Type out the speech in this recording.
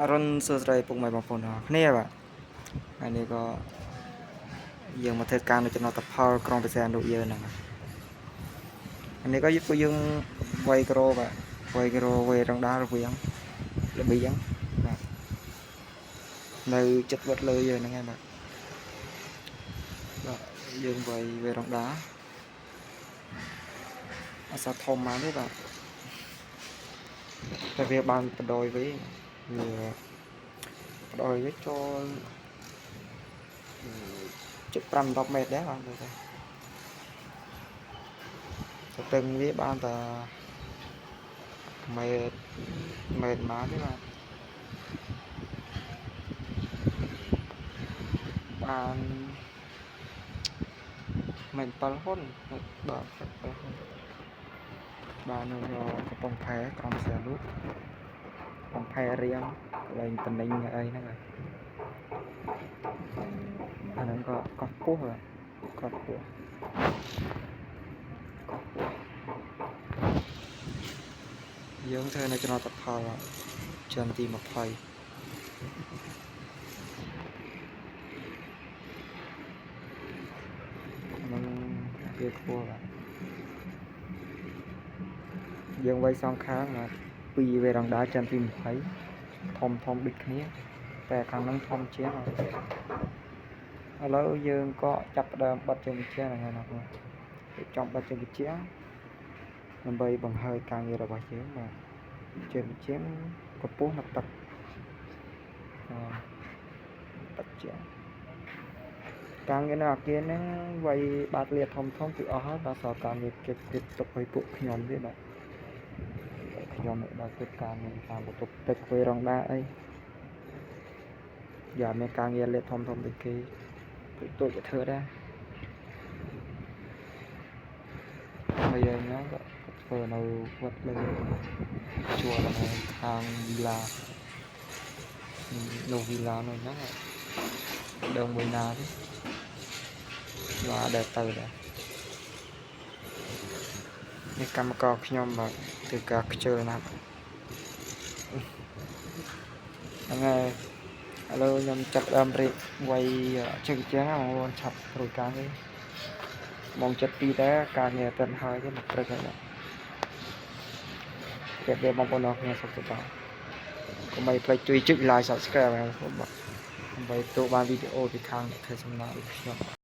រុនសួស្តីពុកម៉ែបងប្អូនគ្នាបាទថ្ងៃនេះក៏យើងមកធ្វើការនៅចំណុចតផលក្រុងបិសានុយើងហ្នឹងថ្ងៃនេះក៏យើងវាយក្រូបាទវាយក្រូវាយរងដាល់រវាងរបៀងបាទនៅចិត្តវត្តលើយើងហ្នឹងឯងបាទយើងវាយរងដាល់អសាធំមកនេះបាទតែវាបានបដ ாய் វិញវាបដ ாய் វិញចូលជិត5-10 ម៉ែត្រដែរបាទមើលទៅស្ទឹងវាបានតែម៉ែត្រមកទេបាទបានមិន7ហ៊ុនបាទ7ហ៊ុនបាននៅកំពង់ផែក្រុងបិសានុកំពង់ផែរៀងកន្លែងតំណែងអីហ្នឹងហើយអាហ្នឹងក៏កោះពោះបាទកោះពោះយើងធ្វើនៅចំណុចតផលចំទី20នឹងវាខ្ពស់បាទយើងវាយសងខាងបាទពីវារងដាចំទី20ធំដូចគ្នាតែខាងហ្នឹងធំជាងឥឡូវយើងក៏ចាប់ផ្ដើមបិទជើងវិជាហ្នឹងហើយណាបងចំបិទជើងវិជាដើម្បីបង្ហើរការងាររបស់យើងបាទជើងវិជាកម្ពស់នៅទឹកជាការងារនៅអាគារហ្នឹងវាយបាត់លាធំគឺអស់ហើយបាទសល់ការងារគេគិតទុកឲ្យពួកខ្ញុំទេបាទខ្ញុំដល់គិតការងារតាមបន្ទប់ទឹកធ្វើរងដាអីយ៉ាមានការងារលាធំដូចគេទូចទៅធ្វើដែរហើយយើងហ្នឹងក៏ធ្វើនៅវត្តលើជួរខាងវីឡានៅវីឡានោះហ្នឹងដើមមួយណាទេបាទដែលទៅដែរនេះកម្មករខ្ញុំបាទធ្វើការខ្ជិលណាស់ហ្នឹងហើយឥឡូវខ្ញុំចាប់ដើមរៀបវាយជើងជាងហ្នឹងបងប្អូនឆាប់រួចការងារម៉ោង7:02ដែរការងារទៅហើយទេមកព្រឹកហើយបាទពេលបងប្អូនអរគ្នាសុខសប្បាយកុំបីភ្លេចជួយចុច like subscribe ហើយបងប្អូនដើម្បីទទួលបានវីដេអូពីខាងអ្នកធ្វើសំណើដូចខ្ញុំ